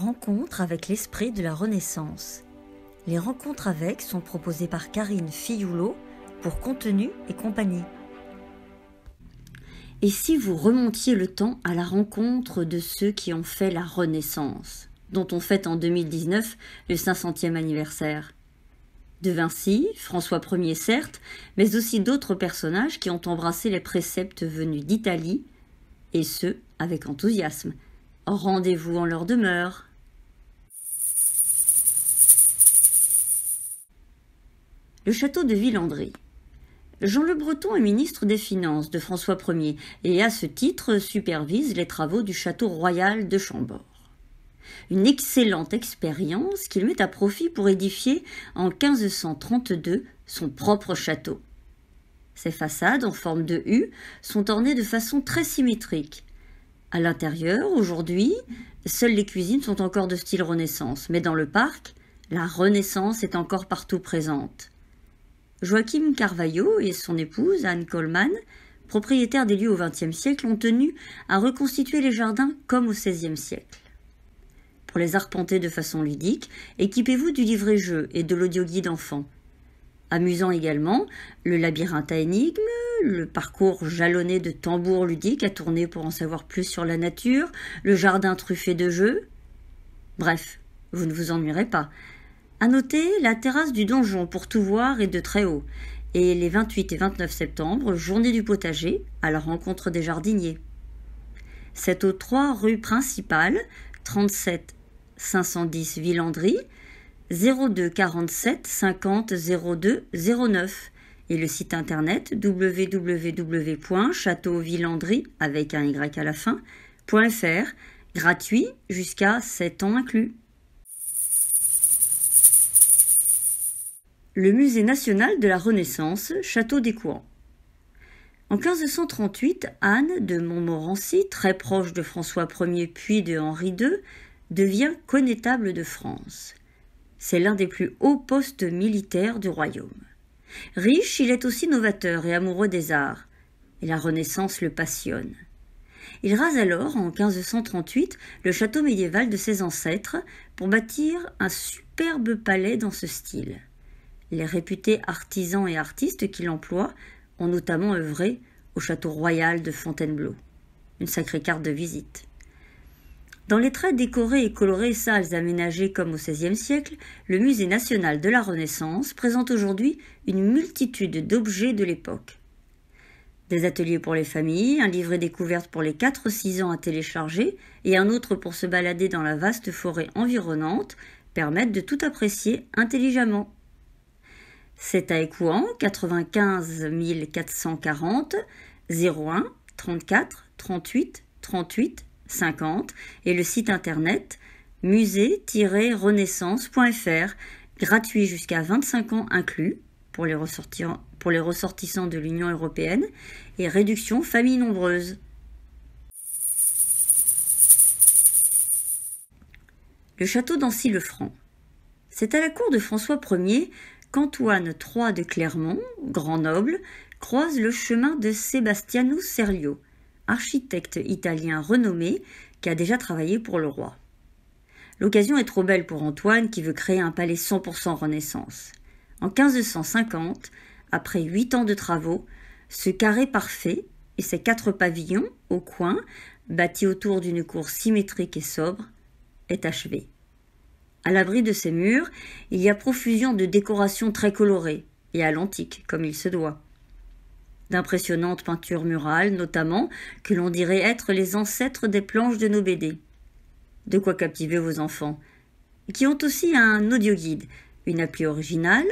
Rencontre avec l'esprit de la Renaissance. Les rencontres avec sont proposées par Karine Fioulot pour Contenu et compagnie. Et si vous remontiez le temps à la rencontre de ceux qui ont fait la Renaissance, dont on fête en 2019 le 500e anniversaire? De Vinci, François Ier certes, mais aussi d'autres personnages qui ont embrassé les préceptes venus d'Italie, et ce, avec enthousiasme. Rendez-vous en leur demeure. Le château de Villandry. Jean Le Breton est ministre des Finances de François Ier et à ce titre supervise les travaux du château royal de Chambord. Une excellente expérience qu'il met à profit pour édifier en 1532 son propre château. Ses façades en forme de U sont ornées de façon très symétrique. À l'intérieur, aujourd'hui, seules les cuisines sont encore de style Renaissance, mais dans le parc, la Renaissance est encore partout présente. Joachim Carvalho et son épouse, Anne Coleman, propriétaires des lieux au XXe siècle, ont tenu à reconstituer les jardins comme au XVIe siècle. Pour les arpenter de façon ludique, équipez-vous du livret-jeu et de l'audioguide enfant. Amusant également, le labyrinthe à énigmes, le parcours jalonné de tambours ludiques à tourner pour en savoir plus sur la nature, le jardin truffé de jeux. Bref, vous ne vous ennuierez pas. À noter la terrasse du donjon pour tout voir et de très haut, et les 28 et 29 septembre, journée du potager, à la rencontre des jardiniers. C'est aux 3 rues principales, 37 510 Villandry, 02 47 50 02 09 et le site internet www.châteauvillandry avec un y à la fin.fr, gratuit jusqu'à 7 ans inclus. Le Musée national de la Renaissance, Château d'Écouen. En 1538, Anne de Montmorency, très proche de François Ier puis de Henri II, devient connétable de France. C'est l'un des plus hauts postes militaires du royaume. Riche, il est aussi novateur et amoureux des arts, et la Renaissance le passionne. Il rase alors, en 1538, le château médiéval de ses ancêtres pour bâtir un superbe palais dans ce style. Les réputés artisans et artistes qui l'emploient ont notamment œuvré au château royal de Fontainebleau. Une sacrée carte de visite. Dans les très décorées et colorées salles aménagées comme au XVIe siècle, le Musée national de la Renaissance présente aujourd'hui une multitude d'objets de l'époque. Des ateliers pour les familles, un livret découverte pour les 4-6 ans à télécharger et un autre pour se balader dans la vaste forêt environnante permettent de tout apprécier intelligemment. C'est à Écouen, 95 440 01 34 38 38 50 et le site internet musée-renaissance.fr, gratuit jusqu'à 25 ans inclus pour les ressortissants de l'Union européenne et réduction famille nombreuse. Le château d'Ancy-le-Franc. C'est à la cour de François Ier qu'Antoine III de Clermont, grand noble, croise le chemin de Sebastiano Serlio, architecte italien renommé qui a déjà travaillé pour le roi. L'occasion est trop belle pour Antoine qui veut créer un palais 100% Renaissance. En 1550, après 8 ans de travaux, ce carré parfait et ses 4 pavillons au coin, bâtis autour d'une cour symétrique et sobre, est achevé. À l'abri de ces murs, il y a profusion de décorations très colorées et à l'antique, comme il se doit. D'impressionnantes peintures murales, notamment, que l'on dirait être les ancêtres des planches de nos BD. De quoi captiver vos enfants, qui ont aussi un audioguide, une appli originale,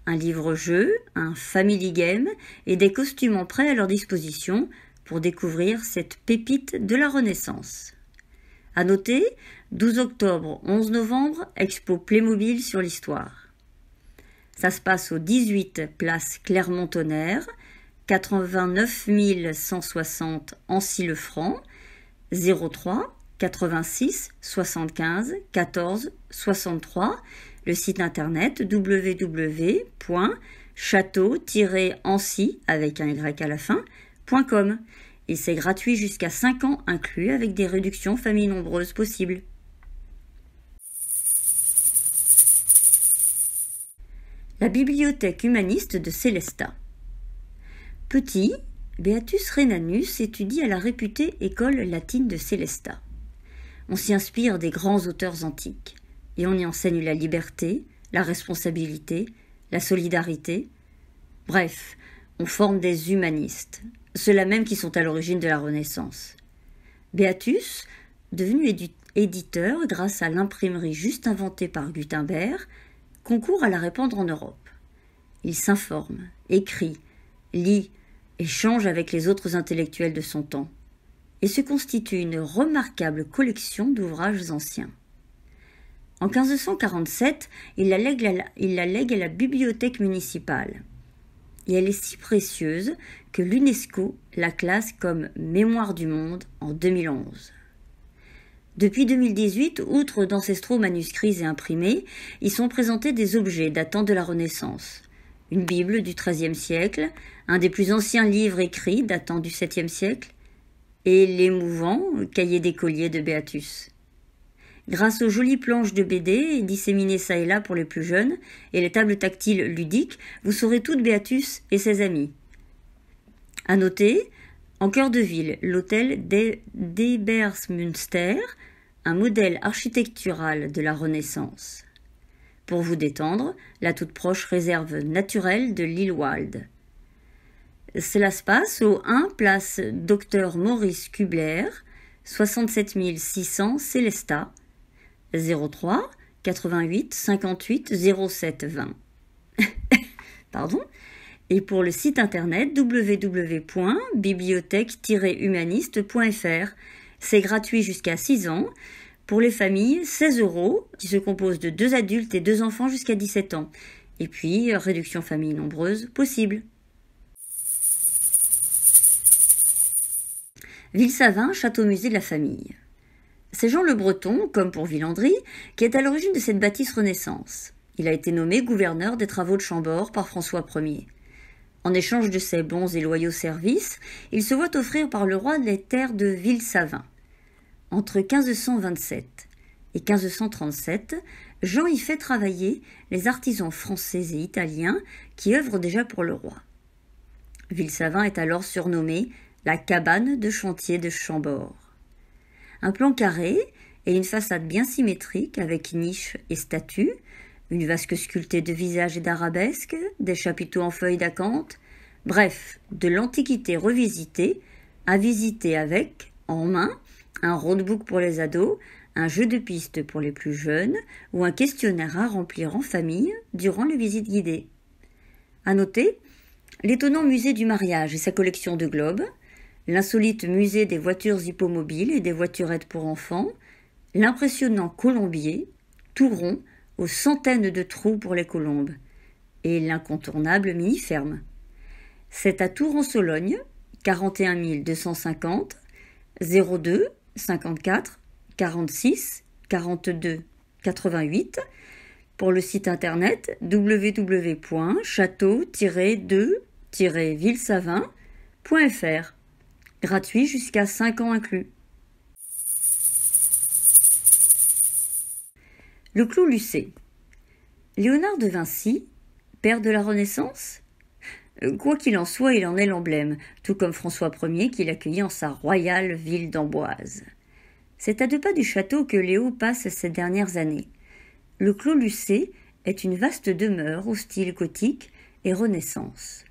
un livre-jeu, un family game et des costumes en prêt à leur disposition pour découvrir cette pépite de la Renaissance. À noter, 12 octobre, 11 novembre, expo Playmobil sur l'histoire. Ça se passe au 18 place Clermont-Tonnerre, 89 160 Ancy-le-Franc, 03 86 75 14 63, le site internet www.château-ancy avec un y à la fin.com et c'est gratuit jusqu'à 5 ans inclus avec des réductions familles nombreuses possibles. La bibliothèque humaniste de Sélestat. Petit, Beatus Rhénanus étudie à la réputée école latine de Sélestat. On s'y inspire des grands auteurs antiques, et on y enseigne la liberté, la responsabilité, la solidarité. Bref, on forme des humanistes, ceux-là même qui sont à l'origine de la Renaissance. Beatus, devenu éditeur grâce à l'imprimerie juste inventée par Gutenberg, concourt à la répandre en Europe. Il s'informe, écrit, lit, échange avec les autres intellectuels de son temps, et se constitue une remarquable collection d'ouvrages anciens. En 1547, il la lègue à la bibliothèque municipale, et elle est si précieuse que l'UNESCO la classe comme Mémoire du monde en 2011. Depuis 2018, outre d'ancestraux manuscrits et imprimés, y sont présentés des objets datant de la Renaissance. Une Bible du XIIIe siècle, un des plus anciens livres écrits datant du VIIe siècle, et l'émouvant cahier d'écolier de Beatus. Grâce aux jolies planches de BD disséminées çà et là pour les plus jeunes et les tables tactiles ludiques, vous saurez tout de Beatus et ses amis. À noter, en cœur de ville, l'hôtel d'Ebersmünster, un modèle architectural de la Renaissance. Pour vous détendre, la toute proche réserve naturelle de Lillewald. Cela se passe au 1 place Dr Maurice Kubler, 67 600 Sélestat, 03 88 58 07 20. Pardon. Et pour le site internet www.bibliothèque-humaniste.fr. C'est gratuit jusqu'à 6 ans. Pour les familles, 16 €, qui se composent de 2 adultes et 2 enfants jusqu'à 17 ans. Et puis, réduction famille nombreuse possible. Villesavin, château-musée de la famille. C'est Jean Le Breton, comme pour Villandry, qui est à l'origine de cette bâtisse Renaissance. Il a été nommé gouverneur des travaux de Chambord par François Ier. En échange de ses bons et loyaux services, il se voit offrir par le roi les terres de Villesavin. Entre 1527 et 1537, Jean y fait travailler les artisans français et italiens qui œuvrent déjà pour le roi. Villesavin est alors surnommée la cabane de chantier de Chambord. Un plan carré et une façade bien symétrique avec niches et statues, une vasque sculptée de visages et d'arabesques, des chapiteaux en feuilles d'acanthe, bref, de l'Antiquité revisitée, à visiter avec, en main, un roadbook pour les ados, un jeu de pistes pour les plus jeunes ou un questionnaire à remplir en famille durant les visites guidées. À noter, l'étonnant musée du mariage et sa collection de globes, l'insolite musée des voitures hippomobiles et des voiturettes pour enfants, l'impressionnant colombier, tout rond, aux centaines de trous pour les colombes, et l'incontournable mini-ferme. C'est à Tours-en-Sologne, 41 250 02 54 46 42 88, pour le site internet www.château-2-villesavin.fr. Gratuit jusqu'à 5 ans inclus. Le Clos Lucé. Léonard de Vinci, père de la Renaissance ? Quoi qu'il en soit, il en est l'emblème, tout comme François Ier qui l'accueillit en sa royale ville d'Amboise. C'est à 2 pas du château que Léo passe ces dernières années. Le Clos Lucé est une vaste demeure au style gothique et Renaissance.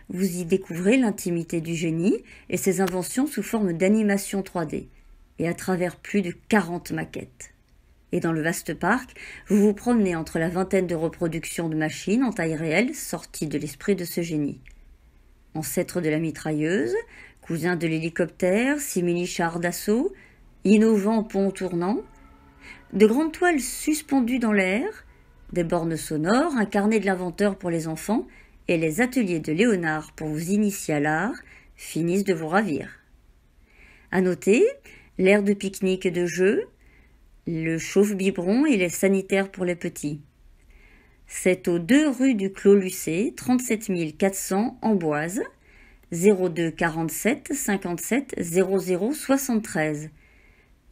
Vous y découvrez l'intimité du génie et ses inventions sous forme d'animation 3D, et à travers plus de 40 maquettes. Et dans le vaste parc, vous vous promenez entre la vingtaine de reproductions de machines en taille réelle sorties de l'esprit de ce génie. Ancêtre de la mitrailleuse, cousin de l'hélicoptère, simili-char d'assaut, innovant pont tournant, de grandes toiles suspendues dans l'air, des bornes sonores, un carnet de l'inventeur pour les enfants et les ateliers de Léonard pour vous initier à l'art finissent de vous ravir. À noter, l'aire de pique-nique et de jeu, le chauffe-biberon et les sanitaires pour les petits. C'est aux 2 rue du Clos Lucé, 37 400 Amboise, 02 47 57 00 73.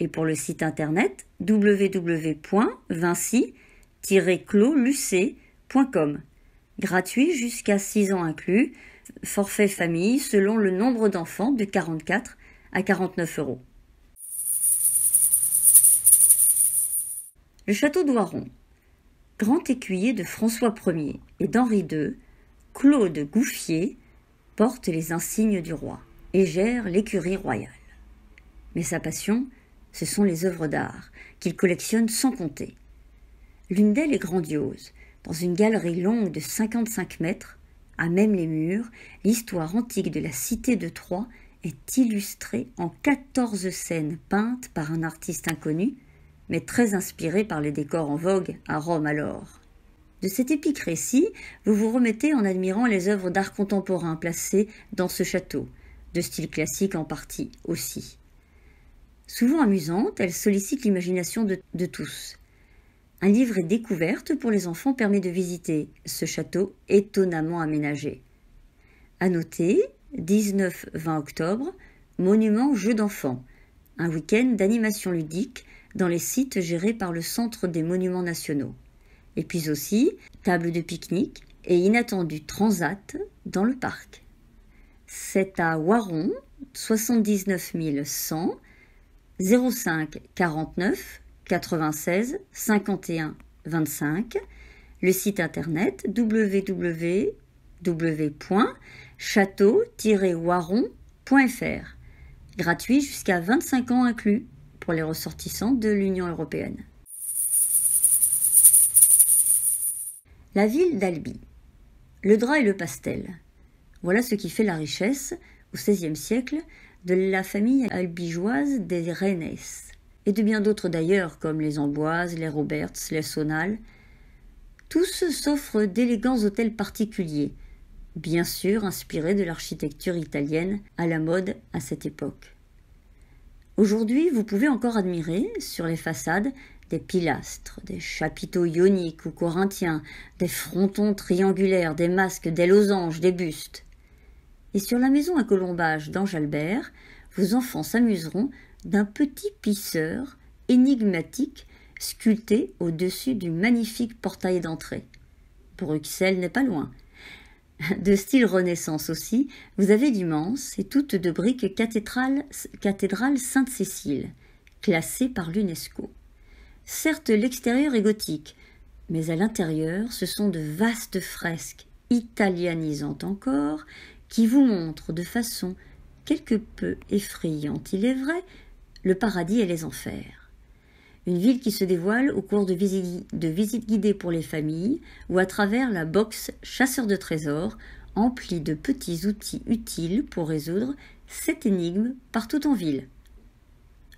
Et pour le site internet www.vinci-closlucé.com. Gratuit jusqu'à 6 ans inclus, forfait famille selon le nombre d'enfants de 44 à 49 euros. Le château d'Oiron. Grand écuyer de François Ier et d'Henri II, Claude Gouffier porte les insignes du roi et gère l'écurie royale. Mais sa passion, ce sont les œuvres d'art, qu'il collectionne sans compter. L'une d'elles est grandiose. Dans une galerie longue de 55 mètres, à même les murs, l'histoire antique de la cité de Troie est illustrée en 14 scènes peintes par un artiste inconnu, mais très inspiré par les décors en vogue à Rome alors. De cet épique récit, vous vous remettez en admirant les œuvres d'art contemporain placées dans ce château, de style classique en partie aussi. Souvent amusante, elle sollicite l'imagination de tous. Un livret découverte pour les enfants permet de visiter ce château étonnamment aménagé. À noter, 19-20 octobre, monument jeux d'enfants, un week-end d'animation ludique dans les sites gérés par le Centre des Monuments Nationaux. Et puis aussi, table de pique-nique et inattendu transat dans le parc. C'est à Oiron, 79 100, 05 49 96 51 25, le site internet www.château-oiron.fr, gratuit jusqu'à 25 ans inclus pour les ressortissants de l'Union européenne. La ville d'Albi. Le drap et le pastel. Voilà ce qui fait la richesse, au XVIe siècle, de la famille albigeoise des Rennes, et de bien d'autres d'ailleurs, comme les Amboises, les Roberts, les Sonal. Tous s'offrent d'élégants hôtels particuliers, bien sûr inspirés de l'architecture italienne à la mode à cette époque. Aujourd'hui, vous pouvez encore admirer, sur les façades, des pilastres, des chapiteaux ioniques ou corinthiens, des frontons triangulaires, des masques, des losanges, des bustes. Et sur la maison à colombage d'Ange Albert, vos enfants s'amuseront d'un petit pisseur énigmatique sculpté au-dessus du magnifique portail d'entrée. Bruxelles n'est pas loin. De style Renaissance aussi, vous avez l'immense et toute de briques cathédrale Sainte-Cécile, classée par l'UNESCO. Certes, l'extérieur est gothique, mais à l'intérieur, ce sont de vastes fresques, italianisantes encore, qui vous montrent de façon quelque peu effrayante, il est vrai, le paradis et les enfers. Une ville qui se dévoile au cours de visites guidées pour les familles ou à travers la box chasseur de trésors, emplie de petits outils utiles pour résoudre cette énigme partout en ville.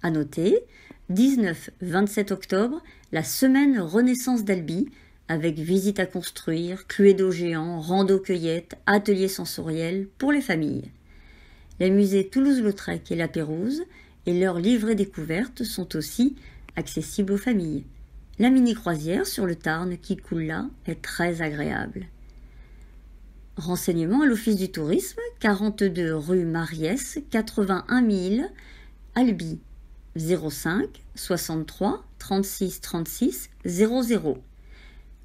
À noter, 19-27 octobre, la semaine Renaissance d'Albi, avec visite à construire, cluedo géant, rando-cueillette, atelier sensoriel pour les familles. Les musées Toulouse-Lautrec et La Pérouse et leurs livrets découvertes sont aussi accessibles aux familles. La mini-croisière sur le Tarn qui coule là est très agréable. Renseignements à l'Office du tourisme, 42 rue Mariès, 81 000, Albi, 05 63 36 36 00.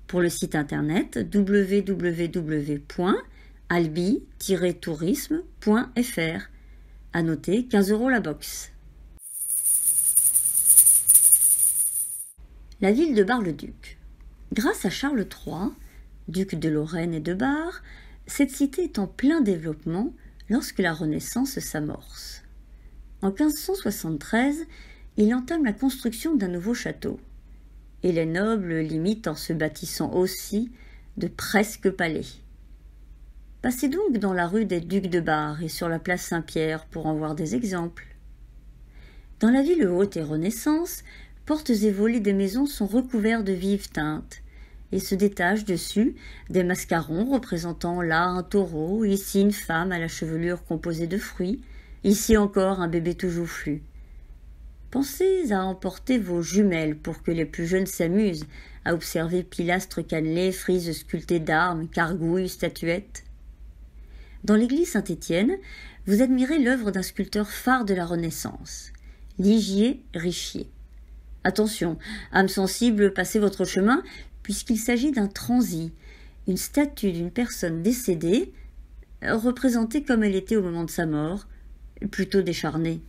Pour le site internet www.albi-tourisme.fr. À noter 15 € la box. La ville de Bar-le-Duc. Grâce à Charles III, duc de Lorraine et de Bar, cette cité est en plein développement lorsque la Renaissance s'amorce. En 1573, il entame la construction d'un nouveau château. Et les nobles l'imitent en se bâtissant aussi de presque palais. Passez donc dans la rue des Ducs de Bar et sur la place Saint-Pierre pour en voir des exemples. Dans la ville haute et Renaissance, portes et volets des maisons sont recouverts de vives teintes et se détachent dessus des mascarons représentant là un taureau, ici une femme à la chevelure composée de fruits, ici encore un bébé tout joufflu. Pensez à emporter vos jumelles pour que les plus jeunes s'amusent à observer pilastres cannelés, frises sculptées d'armes, cargouilles, statuettes. Dans l'église Saint-Étienne, vous admirez l'œuvre d'un sculpteur phare de la Renaissance, Ligier Richier. Attention, âme sensible, passez votre chemin, puisqu'il s'agit d'un transi, une statue d'une personne décédée, représentée comme elle était au moment de sa mort, plutôt décharnée.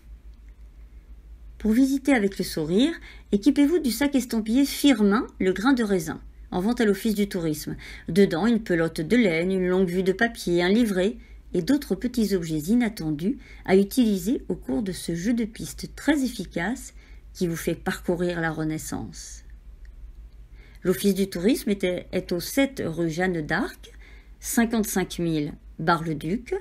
Pour visiter avec le sourire, équipez-vous du sac estampillé Firmin, le grain de raisin, en vente à l'office du tourisme. Dedans, une pelote de laine, une longue vue de papier, un livret et d'autres petits objets inattendus à utiliser au cours de ce jeu de piste très efficace qui vous fait parcourir la Renaissance. L'office du tourisme est au 7 rue Jeanne d'Arc, 55 000 Bar-le-Duc,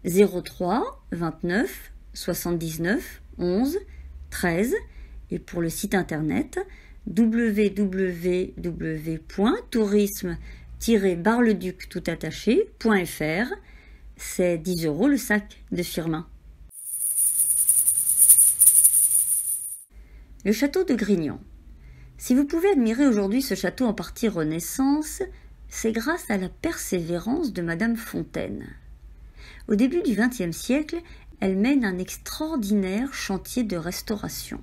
03 29 79 11 13 et pour le site internet www.tourisme-barleduc.fr. C'est 10 € le sac de Firmin. Le château de Grignan. Si vous pouvez admirer aujourd'hui ce château en partie Renaissance, c'est grâce à la persévérance de Madame Fontaine. Au début du XXe siècle, elle mène un extraordinaire chantier de restauration,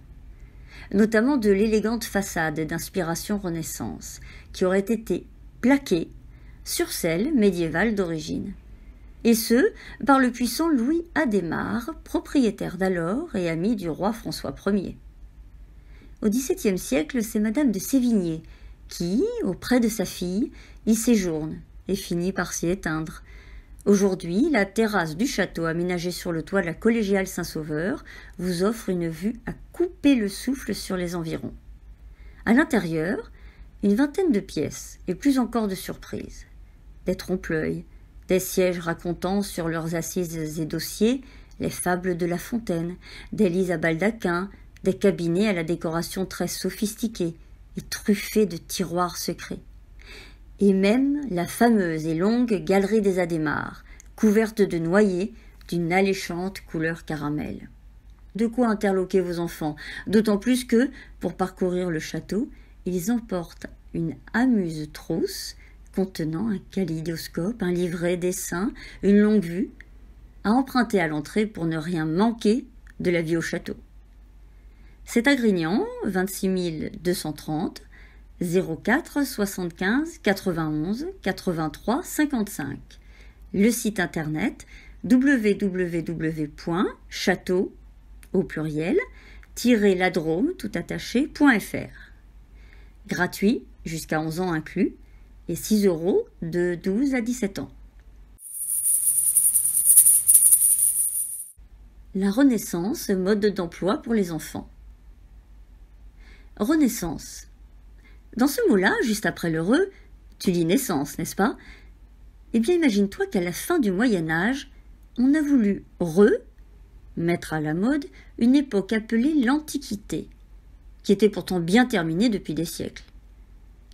notamment de l'élégante façade d'inspiration Renaissance, qui aurait été plaquée sur celle médiévale d'origine. Et ce, par le puissant Louis Adhémar, propriétaire d'alors et ami du roi François Ier. Au XVIIe siècle, c'est Madame de Sévigné qui, auprès de sa fille, y séjourne et finit par s'y éteindre. Aujourd'hui, la terrasse du château aménagée sur le toit de la collégiale Saint-Sauveur vous offre une vue à couper le souffle sur les environs. À l'intérieur, une vingtaine de pièces et plus encore de surprises. Des trompe-l'œil, des sièges racontant sur leurs assises et dossiers les fables de La Fontaine, des lits à baldaquin, des cabinets à la décoration très sophistiquée et truffés de tiroirs secrets. Et même la fameuse et longue galerie des Adhémar, couverte de noyer d'une alléchante couleur caramel. De quoi interloquer vos enfants, d'autant plus que, pour parcourir le château, ils emportent une amuse-trousse contenant un kaléidoscope, un livret, dessin, une longue vue, à emprunter à l'entrée pour ne rien manquer de la vie au château. C'est à Grignan, 26 230, 04 75 91 83 55. Le site internet www.château au pluriel -ladrome tout attaché.fr. Gratuit jusqu'à 11 ans inclus et 6 € de 12 à 17 ans. La Renaissance, mode d'emploi pour les enfants. Renaissance. Dans ce mot-là, juste après l'heureux, tu dis naissance, n'est-ce pas? Eh bien, imagine-toi qu'à la fin du Moyen-Âge, on a voulu mettre à la mode une époque appelée l'Antiquité, qui était pourtant bien terminée depuis des siècles.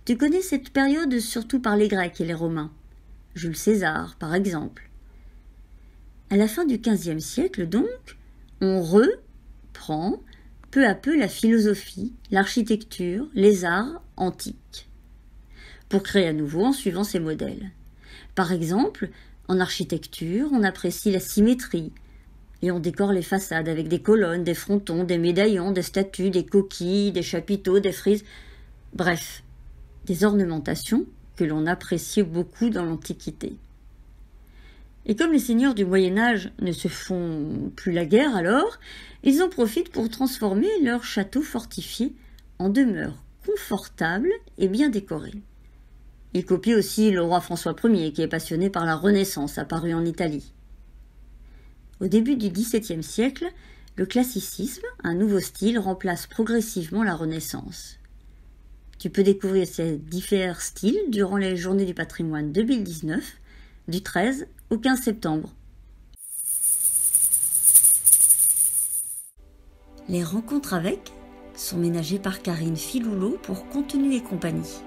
Tu connais cette période surtout par les Grecs et les Romains, Jules César, par exemple. À la fin du XVe siècle, donc, on reprend peu à peu la philosophie, l'architecture, les arts antiques, pour créer à nouveau en suivant ces modèles. Par exemple, en architecture, on apprécie la symétrie et on décore les façades avec des colonnes, des frontons, des médaillons, des statues, des coquilles, des chapiteaux, des frises, bref, des ornementations que l'on appréciait beaucoup dans l'Antiquité. Et comme les seigneurs du Moyen-Âge ne se font plus la guerre alors, ils en profitent pour transformer leurs châteaux fortifiés en demeures confortables et bien décorées. Ils copient aussi le roi François Ier qui est passionné par la Renaissance apparue en Italie. Au début du XVIIe siècle, le classicisme, un nouveau style, remplace progressivement la Renaissance. Tu peux découvrir ces divers styles durant les Journées du patrimoine 2019, du 13 au 15 septembre. Les rencontres avec sont ménagées par Karine Filoulot pour Contenu et compagnie.